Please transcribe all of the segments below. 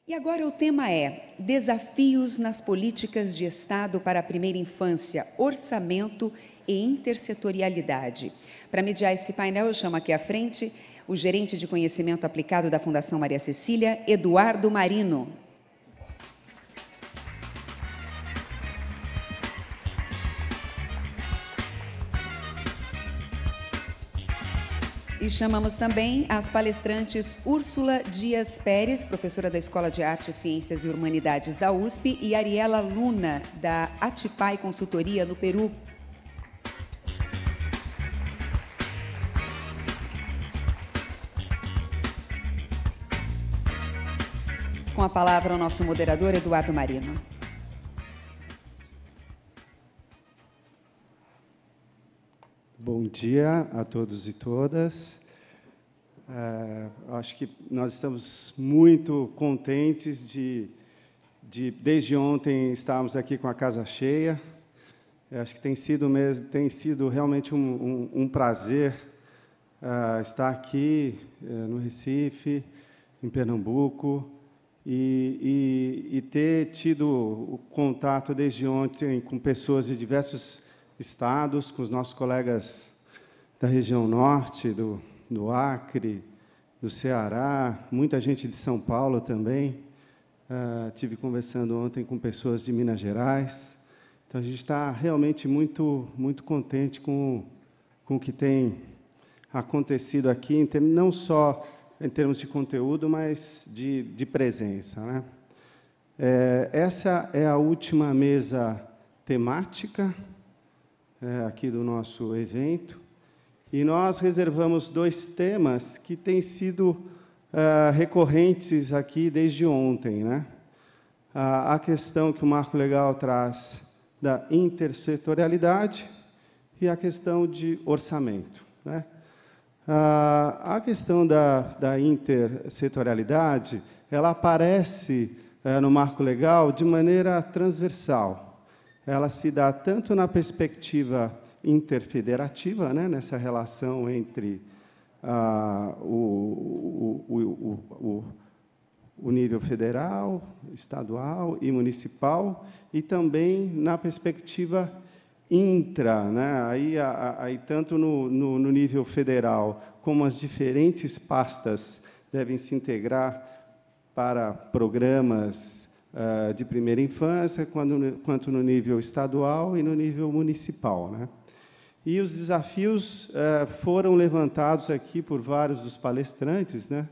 E agora o tema é Desafios nas políticas de Estado para a primeira infância, orçamento e intersetorialidade. Para mediar esse painel, eu chamo aqui à frente o gerente de conhecimento aplicado da Fundação Maria Cecília, Eduardo Marino. E chamamos também as palestrantes Úrsula Dias Pérez, professora da Escola de Artes, Ciências e Humanidades da USP, e Ariela Luna, da Atipai Consultoria, no Peru. Com a palavra o nosso moderador, Eduardo Marino. Bom dia a todos e todas. Acho que nós estamos muito contentes de desde ontem, estarmos aqui com a casa cheia. Acho que tem sido realmente um prazer estar aqui no Recife, em Pernambuco, e ter tido o contato desde ontem com pessoas de diversos estados, com os nossos colegas da região norte, do Acre, do Ceará, muita gente de São Paulo também. Tive conversando ontem com pessoas de Minas Gerais. Então, a gente está realmente muito contente com o que tem acontecido aqui, não só em termos de conteúdo, mas de presença, né? Essa é a última mesa temática aqui do nosso evento, e nós reservamos 2 temas que têm sido recorrentes aqui desde ontem, né? A questão que o Marco Legal traz da intersetorialidade e a questão de orçamento, né? A questão da intersetorialidade, ela aparece no Marco Legal de maneira transversal. Ela se dá tanto na perspectiva interfederativa, né, nessa relação entre o nível federal, estadual e municipal, e também na perspectiva intra, né, aí tanto no nível federal, como as diferentes pastas devem se integrar para programas de primeira infância, quanto no nível estadual e no nível municipal, né? E os desafios foram levantados aqui por vários dos palestrantes, né?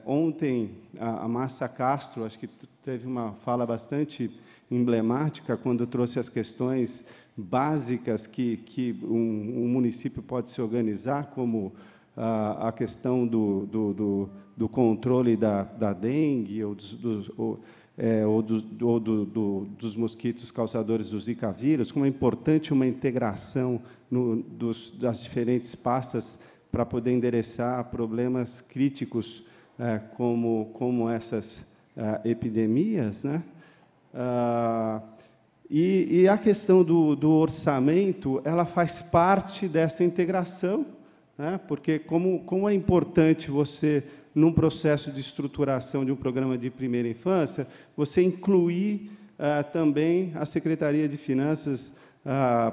Ontem, a Márcia Castro, acho que teve uma fala bastante emblemática, quando trouxe as questões básicas que um município pode se organizar, como a questão do controle da dengue ou dos mosquitos causadores do Zika vírus, como é importante uma integração das diferentes pastas para poder endereçar problemas críticos como essas epidemias, né? E a questão do orçamento, ela faz parte dessa integração, né? Porque como é importante você, num processo de estruturação de um programa de primeira infância, você incluir também a Secretaria de Finanças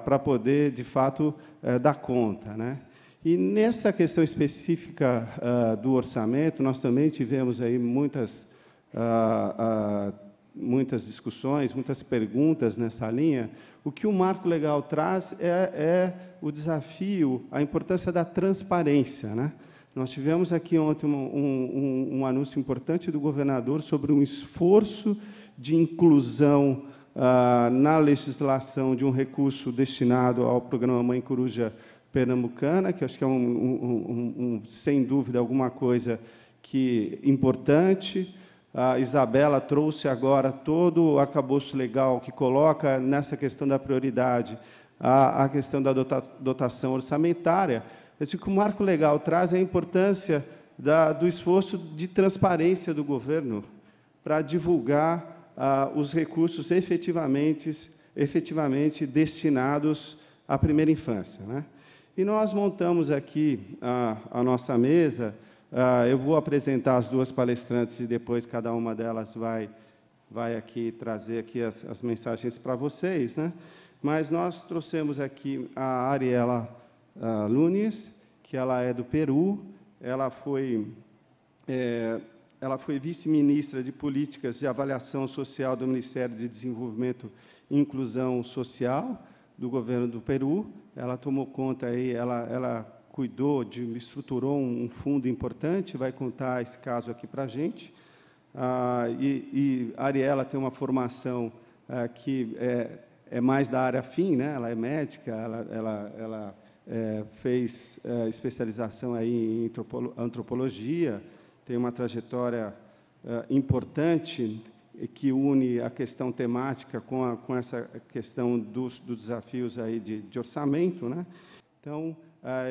para poder, de fato, dar conta, né? E nessa questão específica do orçamento, nós também tivemos aí muitas discussões, muitas perguntas nessa linha. O que o Marco Legal traz é o desafio, a importância da transparência, né? Nós tivemos aqui ontem um anúncio importante do governador sobre um esforço de inclusão na legislação de um recurso destinado ao programa Mãe Coruja Pernambucana, que acho que é sem dúvida alguma coisa importante. A Isabela trouxe agora todo o arcabouço legal que coloca nessa questão da prioridade a questão da dotação orçamentária. Acho que o Marco Legal traz a importância do esforço de transparência do governo para divulgar os recursos efetivamente destinados à primeira infância, né? E nós montamos aqui a nossa mesa Eu vou apresentar as duas palestrantes e depois cada uma delas vai aqui trazer aqui as mensagens para vocês, né? Mas nós trouxemos aqui a Ariela Núñez, que ela é do Peru. Ela foi vice-ministra de Políticas de Avaliação Social do Ministério de Desenvolvimento e Inclusão Social do governo do Peru. Ela tomou conta aí, ela cuidou, estruturou um fundo importante, vai contar esse caso aqui para a gente. E a Ariela tem uma formação que é mais da área fim, né? Ela é médica, ela fez especialização aí em antropologia, tem uma trajetória importante que une a questão temática com essa questão dos desafios aí de orçamento, né? Então,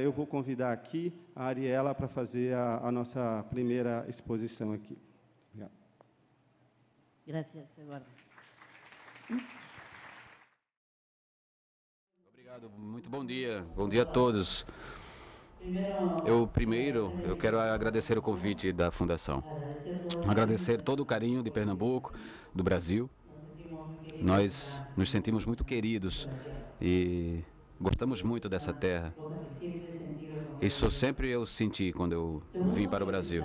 eu vou convidar aqui a Ariela para fazer a nossa primeira exposição aqui. Obrigado. Gracias, Eduardo. Obrigado, muito bom dia a todos. Eu quero agradecer o convite da Fundação, agradecer todo o carinho de Pernambuco, do Brasil. Nós nos sentimos muito queridos e gostamos muito dessa terra. Isso sempre eu senti quando eu vim para o Brasil.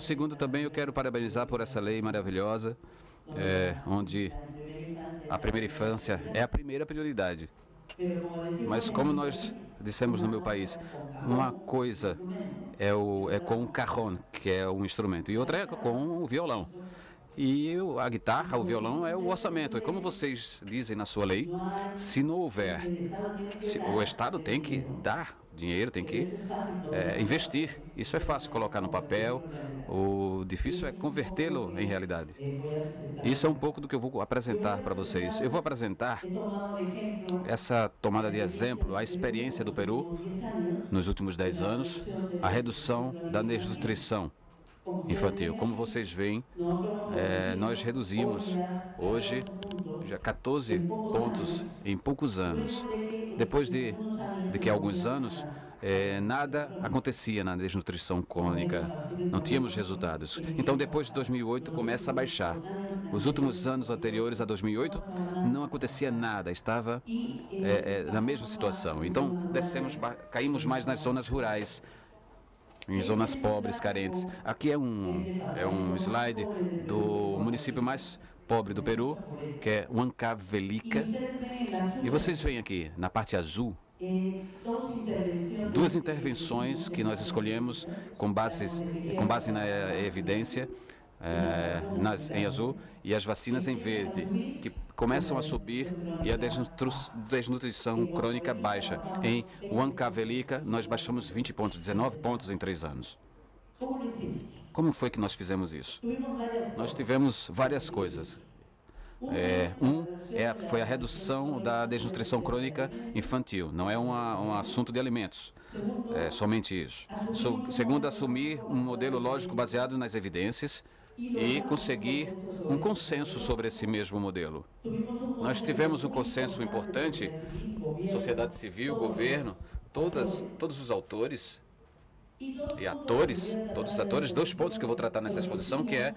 Segundo, também eu quero parabenizar por essa lei maravilhosa, onde a primeira infância é a primeira prioridade. Mas como nós dissemos no meu país, uma coisa é com o cajón, que é um instrumento, e outra é com o violão. E a guitarra, o violão, é o orçamento. E como vocês dizem na sua lei, se não houver, o Estado tem que dar dinheiro, tem que investir. Isso é fácil colocar no papel, o difícil é convertê-lo em realidade. Isso é um pouco do que eu vou apresentar para vocês. Eu vou apresentar essa tomada de exemplo, a experiência do Peru nos últimos 10 anos, a redução da desnutrição infantil. Como vocês veem, nós reduzimos hoje já 14 pontos em poucos anos. Depois de que há alguns anos, nada acontecia na desnutrição crônica, não tínhamos resultados. Então, depois de 2008, começa a baixar. Os últimos anos anteriores a 2008, não acontecia nada, estava na mesma situação. Então, caímos mais nas zonas rurais, em zonas pobres, carentes. Aqui é um slide do município mais pobre do Peru, que é Huancavelica. E vocês veem aqui, na parte azul, duas intervenções que nós escolhemos com base na evidência, em azul, e as vacinas em verde, que começam a subir e a desnutrição crônica baixa. Em Huancavelica, nós baixamos 20 pontos, 19 pontos em 3 anos. Como foi que nós fizemos isso? Nós tivemos várias coisas. Foi a redução da desnutrição crônica infantil. Não é um assunto de alimentos, é somente isso. Segundo, assumir um modelo lógico baseado nas evidências e conseguir um consenso sobre esse mesmo modelo. Nós tivemos um consenso importante, sociedade civil, governo, todos os autores e atores, todos os atores, 2 pontos que eu vou tratar nessa exposição, que é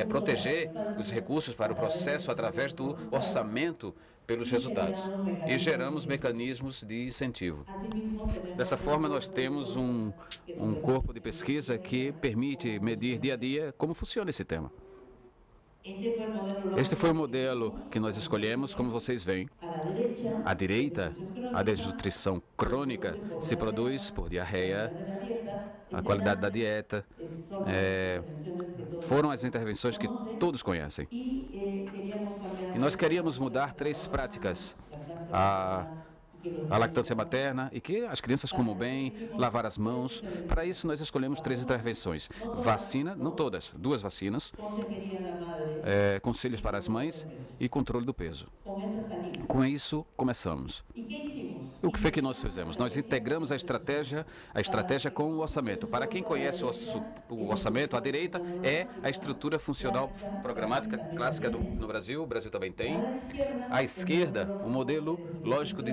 proteger os recursos para o processo através do orçamento pelos resultados. E geramos mecanismos de incentivo. Dessa forma, nós temos um corpo de pesquisa que permite medir dia a dia como funciona esse tema. Este foi o modelo que nós escolhemos, como vocês veem. À direita, a desnutrição crônica se produz por diarreia, a qualidade da dieta, foram as intervenções que todos conhecem. E nós queríamos mudar 3 práticas. A lactância materna e que as crianças comam bem, lavar as mãos. Para isso, nós escolhemos 3 intervenções. Vacina, não todas, 2 vacinas, conselhos para as mães e controle do peso. Com isso, começamos. O que foi que nós fizemos? Nós integramos a estratégia com o orçamento. Para quem conhece o orçamento, à direita é a estrutura funcional programática clássica no Brasil, o Brasil também tem. À esquerda, o modelo lógico de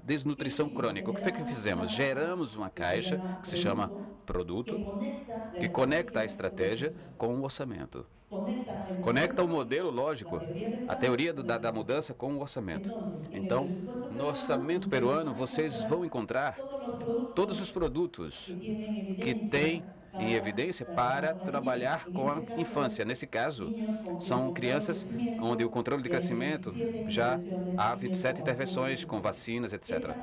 desnutrição crônica. O que foi que fizemos? Geramos uma caixa que se chama produto, que conecta a estratégia com o orçamento. Conecta o modelo lógico, a teoria da mudança com o orçamento. Então, no orçamento peruano, vocês vão encontrar todos os produtos que têm em evidência para trabalhar com a infância. Nesse caso, são crianças onde o controle de crescimento já há 27 intervenções com vacinas, etc.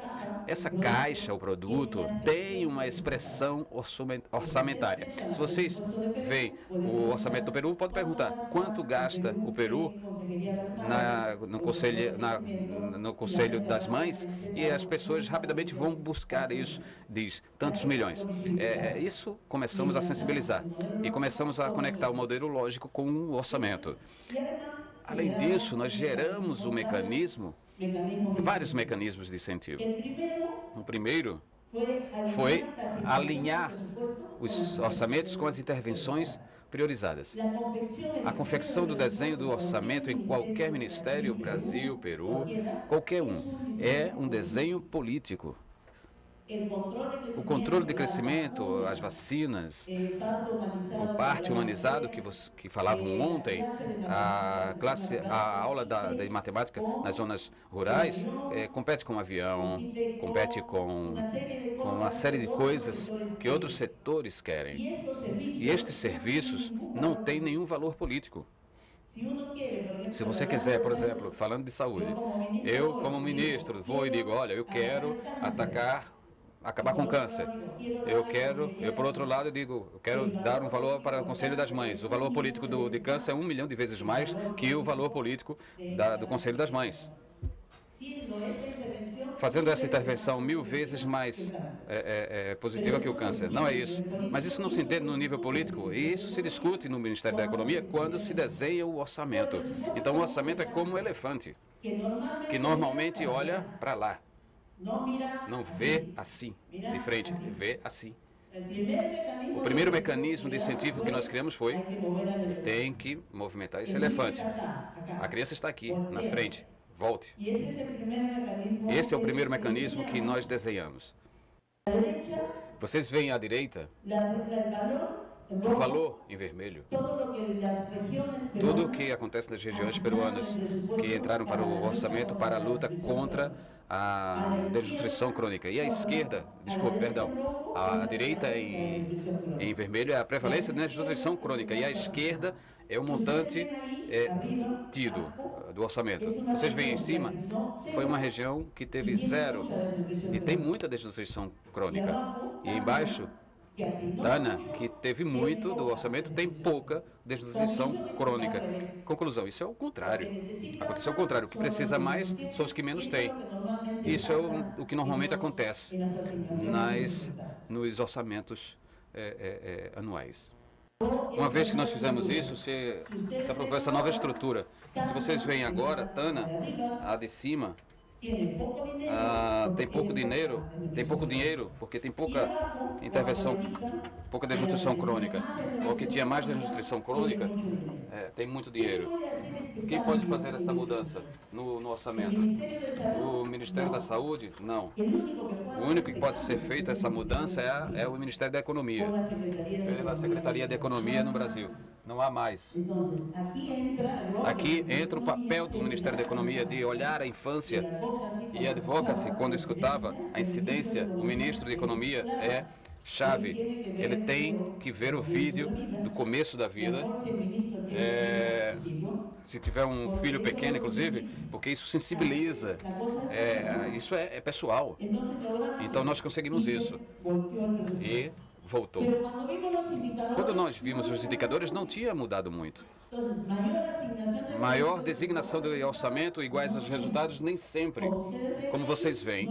Essa caixa, o produto, tem uma expressão orçamentária. Se vocês veem o orçamento do Peru, pode perguntar quanto gasta o Peru no Conselho das Mães, e as pessoas rapidamente vão buscar isso, diz tantos milhões. Isso começamos a sensibilizar e começamos a conectar o modelo lógico com o orçamento. Além disso, nós geramos vários mecanismos de incentivo. O primeiro foi alinhar os orçamentos com as intervenções priorizadas. A confecção do desenho do orçamento em qualquer ministério, Brasil, Peru, qualquer um, é um desenho político. O controle de crescimento, as vacinas, o parto humanizado que falavam ontem, a aula de matemática nas zonas rurais, compete com o avião, compete com uma série de coisas que outros setores querem. E estes serviços não têm nenhum valor político. Se você quiser, por exemplo, falando de saúde, eu como ministro vou e digo, olha, eu quero acabar com o câncer. Eu por outro lado digo, eu quero dar um valor para o Conselho das Mães. O valor político de câncer é 1 milhão de vezes mais que o valor político do Conselho das Mães. Fazendo essa intervenção 1000 vezes mais positiva que o câncer. Não é isso. Mas isso não se entende no nível político, e isso se discute no Ministério da Economia quando se desenha o orçamento. Então o orçamento é como um elefante, que normalmente olha para lá. Não vê assim, de frente, vê assim. O primeiro mecanismo de incentivo que nós criamos foi: tem que movimentar esse elefante. A criança está aqui, na frente, volte. Esse é o primeiro mecanismo que nós desenhamos. Vocês veem à direita o valor em vermelho. Tudo o que acontece nas regiões peruanas que entraram para o orçamento para a luta contra a desnutrição crônica. E a esquerda, a direita em vermelho é a prevalência da desnutrição crônica, e a esquerda é o montante tido do orçamento. Vocês veem em cima, foi uma região que teve 0 e tem muita desnutrição crônica. E embaixo, Tana, que teve muito do orçamento, tem pouca desnutrição crônica. Conclusão, isso é o contrário. Aconteceu o contrário. O que precisa mais são os que menos têm. Isso é o que normalmente acontece nos orçamentos anuais. Uma vez que nós fizemos isso, se aprovou essa nova estrutura. Se vocês veem agora, Tana, a de cima, tem pouco dinheiro, porque tem pouca intervenção, pouca desnutrição crônica. O que tinha mais desnutrição crônica tem muito dinheiro. Quem pode fazer essa mudança no orçamento? O Ministério da Saúde? Não. O único que pode ser feita essa mudança é o Ministério da Economia, pela Secretaria de Economia no Brasil. Não há mais. Aqui entra o papel do Ministério da Economia de olhar a infância e advocacy. Quando eu escutava a incidência, o ministro de Economia é chave. Ele tem que ver o vídeo do começo da vida, se tiver um filho pequeno, inclusive, porque isso sensibiliza, isso é pessoal. Então nós conseguimos isso. E voltou. Quando nós vimos os indicadores, não tinha mudado muito. Maior designação do orçamento iguais aos resultados, nem sempre. Como vocês veem,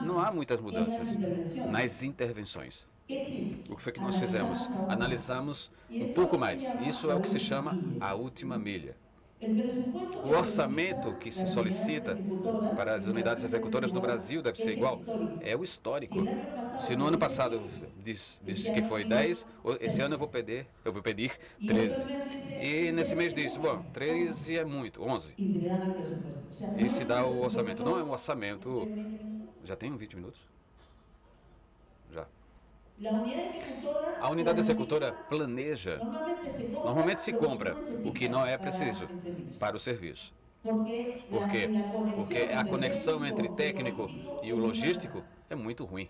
não há muitas mudanças nas intervenções. O que foi que nós fizemos? Analisamos um pouco mais. Isso é o que se chama a última milha. O orçamento que se solicita para as unidades executoras no Brasil deve ser igual. É o histórico. Se no ano passado disse que foi 10, esse ano eu vou pedir 13. E nesse mês disse, bom, 13 é muito, 11. E se dá o orçamento. Não é um orçamento... Já tem 20 minutos? Já. A unidade executora planeja. Normalmente se compra o que não é preciso para o serviço. Por quê? Porque a conexão entre técnico e o logístico é muito ruim.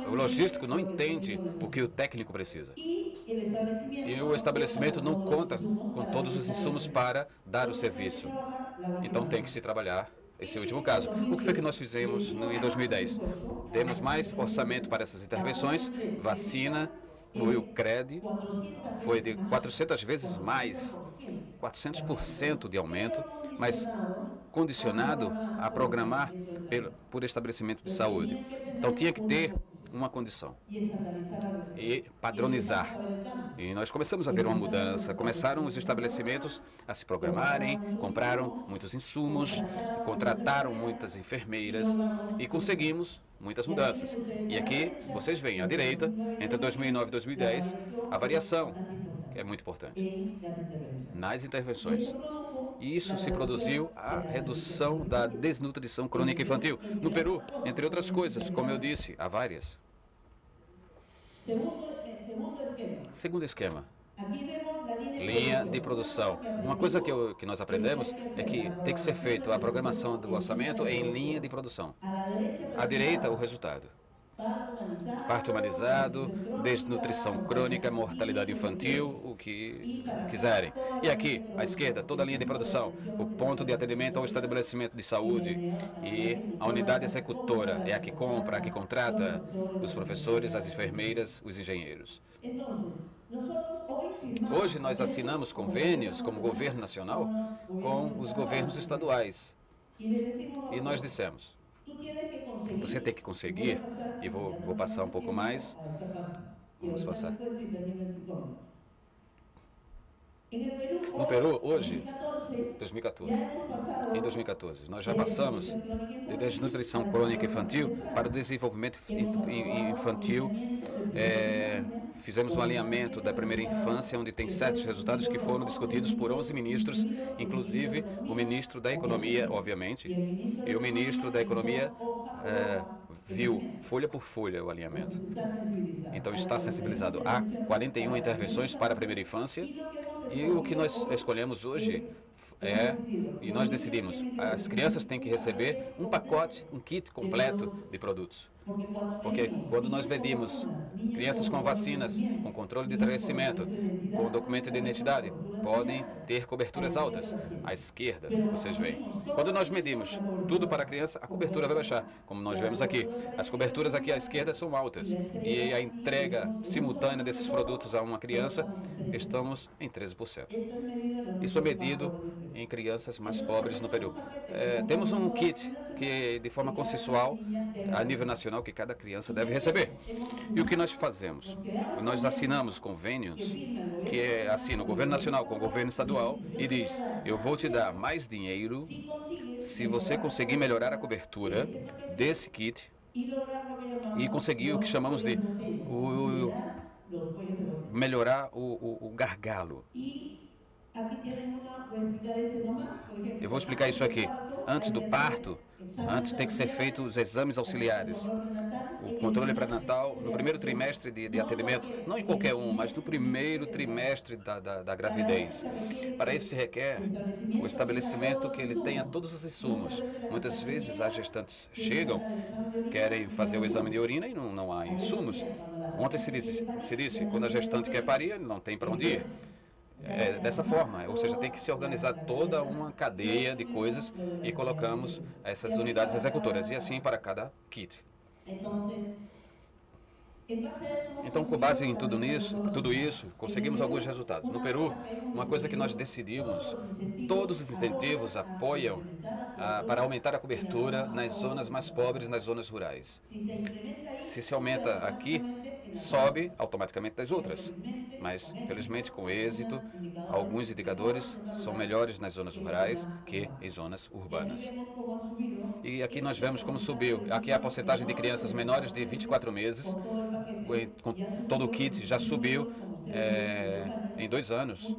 O logístico não entende o que o técnico precisa. E o estabelecimento não conta com todos os insumos para dar o serviço. Então tem que se trabalhar esse último caso. O que foi que nós fizemos em 2010? Demos mais orçamento para essas intervenções, vacina, o CRED foi de 400 vezes mais, 400% de aumento, mas condicionado a programar por estabelecimento de saúde. Então tinha que ter uma condição e padronizar. E nós começamos a ver uma mudança. Começaram os estabelecimentos a se programarem, compraram muitos insumos, contrataram muitas enfermeiras e conseguimos muitas mudanças. E aqui vocês veem à direita, entre 2009 e 2010, a variação é muito importante nas intervenções. E isso se produziu a redução da desnutrição crônica infantil. No Peru, entre outras coisas, como eu disse, há várias. Segundo esquema, linha de produção. Uma coisa que nós aprendemos é que tem que ser feita a programação do orçamento em linha de produção. À direita, o resultado. Parto humanizado, desnutrição crônica, mortalidade infantil, o que quiserem. E aqui, à esquerda, toda a linha de produção, o ponto de atendimento ao estabelecimento de saúde e a unidade executora é a que compra, a que contrata os professores, as enfermeiras, os engenheiros. Hoje nós assinamos convênios como governo nacional com os governos estaduais. E nós dissemos, você tem que conseguir, e vou passar um pouco mais, vamos passar. No Peru, hoje, 2014, em 2014, nós já passamos de desnutrição crônica infantil para o desenvolvimento infantil. Fizemos um alinhamento da primeira infância, onde tem certos resultados que foram discutidos por 11 ministros, inclusive o ministro da Economia, obviamente, e o ministro da Economia viu folha por folha o alinhamento. Então está sensibilizado. Há 41 intervenções para a primeira infância, e o que nós escolhemos hoje e nós decidimos, as crianças têm que receber um pacote, um kit completo de produtos. Porque quando nós medimos crianças com vacinas, com controle de crescimento, com documento de identidade, podem ter coberturas altas. À esquerda, vocês veem. Quando nós medimos tudo para a criança, a cobertura vai baixar, como nós vemos aqui. As coberturas aqui à esquerda são altas. E a entrega simultânea desses produtos a uma criança, estamos em 13%. Isso é medido em crianças mais pobres no Peru. Temos um kit que, de forma consensual, a nível nacional, que cada criança deve receber. E o que nós fazemos? Nós assinamos convênios, que assina o governo nacional com o governo estadual e diz, eu vou te dar mais dinheiro se você conseguir melhorar a cobertura desse kit e conseguir o que chamamos de melhorar o gargalo. Eu vou explicar isso aqui. Antes do parto, antes tem que ser feitos os exames auxiliares. O controle pré-natal no primeiro trimestre de atendimento, não em qualquer um, mas no primeiro trimestre da gravidez. Para isso se requer o estabelecimento que ele tenha todos os insumos. Muitas vezes as gestantes chegam, querem fazer o exame de urina e não há insumos. Ontem se disse, quando a gestante quer parir, não tem para onde ir. Dessa forma, ou seja, tem que se organizar toda uma cadeia de coisas e colocamos essas unidades executoras, e assim para cada kit. Então, com base em tudo isso, conseguimos alguns resultados. No Peru, uma coisa que nós decidimos, todos os incentivos apoiam para aumentar a cobertura nas zonas mais pobres, nas zonas rurais. Se aumenta aqui, sobe automaticamente das outras. mas, felizmente, com êxito, alguns indicadores são melhores nas zonas rurais que em zonas urbanas. E aqui nós vemos como subiu. Aqui é a porcentagem de crianças menores de 24 meses, com todo o kit, já subiu em 2 anos.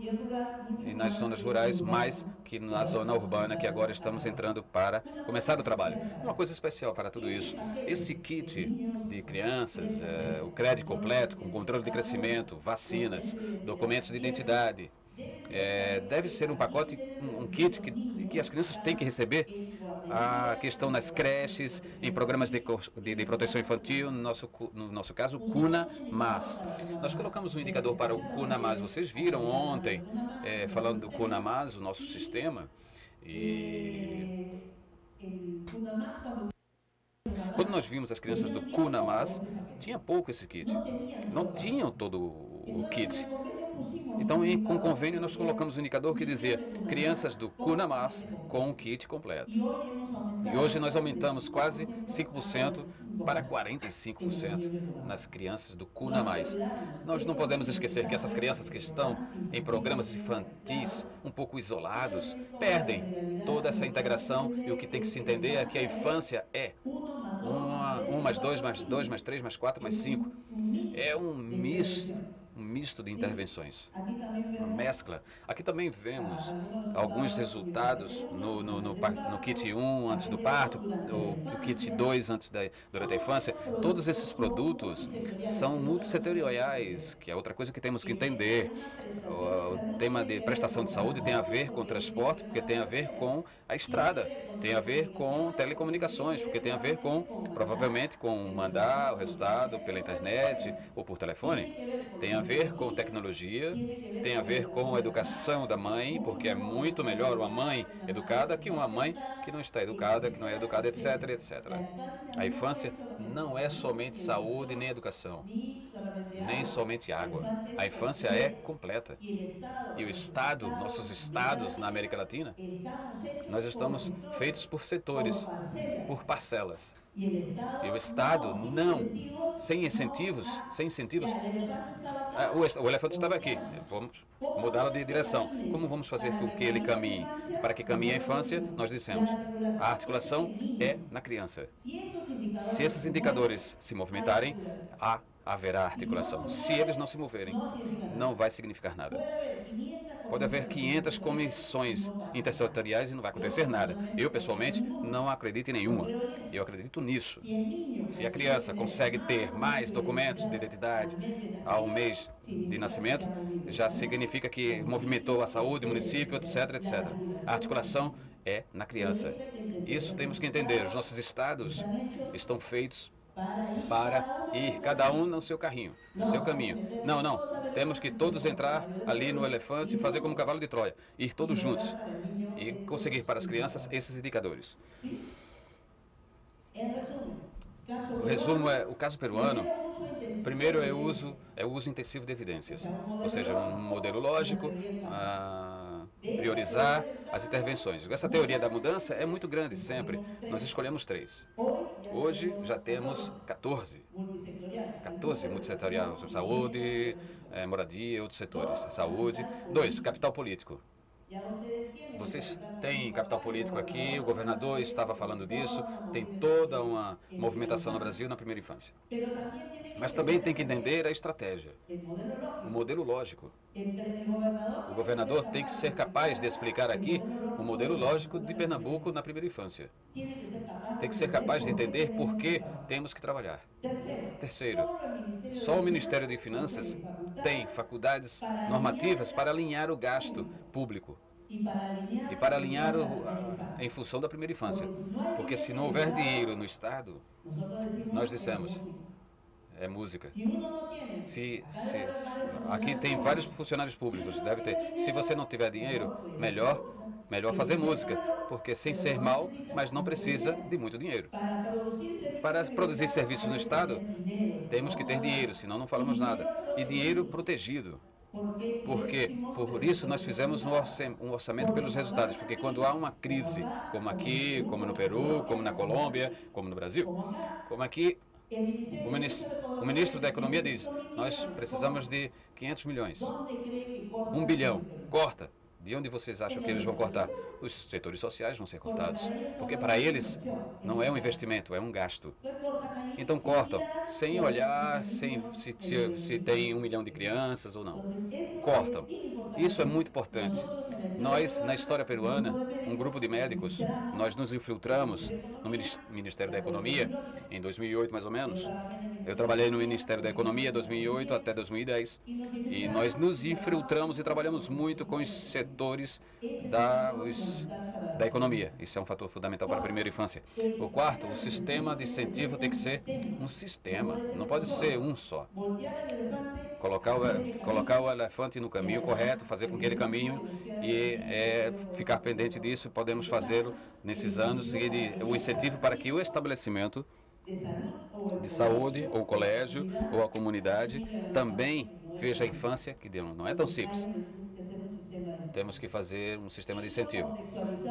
E nas zonas rurais, mais que na zona urbana, que agora estamos entrando para começar o trabalho. Uma coisa especial para tudo isso, esse kit de crianças, o crédito completo, com controle de crescimento, vacinas, documentos de identidade, deve ser um pacote, um kit que as crianças têm que receber. A questão nas creches, em programas de proteção infantil, no nosso caso, Cuna Mais. Nós colocamos um indicador para o Cuna Mais. Vocês viram ontem, falando do Cuna Mais, o nosso sistema. E quando nós vimos as crianças do Cuna Mais, tinha pouco esse kit. Não tinham todo o kit. Então, com convênio, nós colocamos um indicador que dizia crianças do Cuna Mais com o kit completo. E hoje nós aumentamos quase 5% para 45% nas crianças do Cuna Mais. Nós não podemos esquecer que essas crianças que estão em programas infantis um pouco isolados, perdem toda essa integração, e o que tem que se entender é que a infância é 1 mais 2 mais 2 mais 3 mais 4 mais 5. É um misto de intervenções, uma mescla. Aqui também vemos alguns resultados no kit 1 antes do parto, o kit 2 durante a infância. Todos esses produtos são multissetoriais, que é outra coisa que temos que entender. O tema de prestação de saúde tem a ver com transporte, porque tem a ver com a estrada, tem a ver com telecomunicações, porque tem a ver com, provavelmente, com mandar o resultado pela internet ou por telefone. Tem a ver com tecnologia, tem a ver com a educação da mãe, porque é muito melhor uma mãe educada que uma mãe que não está educada, que não é educada, etc, etc. A infância não é somente saúde nem educação, nem somente água. A infância é completa. E o Estado, nossos estados na América Latina, nós estamos feitos por setores, por parcelas. E o Estado não, sem incentivos, o elefante estava aqui, vamos mudá-lo de direção. Como vamos fazer com que ele caminhe? Para que caminhe a infância, nós dissemos, a articulação é na criança. Se esses indicadores se movimentarem, haverá articulação. Se eles não se moverem, não vai significar nada. Pode haver 500 comissões intersetoriais e não vai acontecer nada. Eu, pessoalmente, não acredito em nenhuma. Eu acredito nisso. Se a criança consegue ter mais documentos de identidade ao mês de nascimento, já significa que movimentou a saúde, o município, etc, etc. A articulação é na criança. Isso temos que entender. Os nossos estados estão feitos para ir cada um no seu carrinho, no seu caminho. Não, temos que todos entrar ali no elefante e fazer como um cavalo de Troia, ir todos juntos e conseguir para as crianças esses indicadores. O resumo é o caso peruano. Primeiro é o uso intensivo de evidências, ou seja, um modelo lógico, priorizar as intervenções. Essa teoria da mudança é muito grande sempre. Nós escolhemos 3. Hoje já temos 14 multissetoriais, saúde, moradia e outros setores. Saúde. 2, capital político. Vocês têm capital político aqui, o governador estava falando disso, tem toda uma movimentação no Brasil na primeira infância. Mas também tem que entender a estratégia, o modelo lógico. O governador tem que ser capaz de explicar aqui o modelo lógico de Pernambuco na primeira infância. Tem que ser capaz de entender por que temos que trabalhar. Terceiro, só o Ministério de Finanças tem faculdades normativas para alinhar o gasto público e para alinhar em função da primeira infância. Porque se não houver dinheiro no Estado, nós dissemos, é música. Aqui tem vários funcionários públicos, deve ter. Se você não tiver dinheiro, melhor fazer música, porque sem ser mal, mas não precisa de muito dinheiro. Para produzir serviços no Estado, temos que ter dinheiro, senão não falamos nada. E dinheiro protegido. Porque, por isso, nós fizemos um orçamento pelos resultados. Porque quando há uma crise, como aqui, como no Peru, como na Colômbia, como no Brasil, como aqui, O ministro da Economia diz, nós precisamos de 500 milhões, 1 bilhão, corta. De onde vocês acham que eles vão cortar? Os setores sociais vão ser cortados, porque para eles não é um investimento, é um gasto. Então cortam, sem olhar se tem 1 milhão de crianças ou não. Cortam. Isso é muito importante. Nós, na história peruana, um grupo de médicos, nós nos infiltramos no Ministério da Economia, em 2008 mais ou menos. Eu trabalhei no Ministério da Economia 2008 até 2010 e nós nos infiltramos e trabalhamos muito com os setores da economia. Isso é um fator fundamental para a primeira infância. O quarto, o sistema de incentivo tem que ser um sistema, não pode ser um só. Colocar o elefante no caminho correto, fazer com que ele caminhe e ficar pendente disso, podemos fazê-lo nesses anos e o incentivo para que o estabelecimento de saúde, ou o colégio, ou a comunidade, também veja a infância, que não é tão simples. Temos que fazer um sistema de incentivo.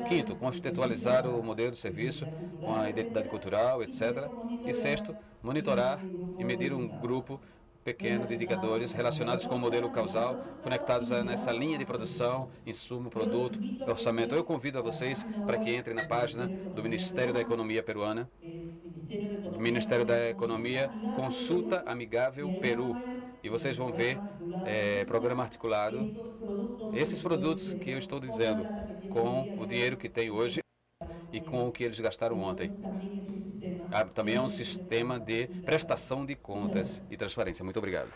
Quinto, contextualizar o modelo de serviço com a identidade cultural, etc. E sexto, monitorar e medir um grupo pequeno de indicadores relacionados com o modelo causal, conectados nessa linha de produção, insumo, produto, orçamento. Eu convido a vocês para que entrem na página do Ministério da Economia peruana, Ministério da Economia, Consulta Amigável Peru, e vocês vão ver programa articulado, esses produtos que eu estou dizendo, com o dinheiro que tem hoje e com o que eles gastaram ontem. Também é um sistema de prestação de contas e transparência. Muito obrigado.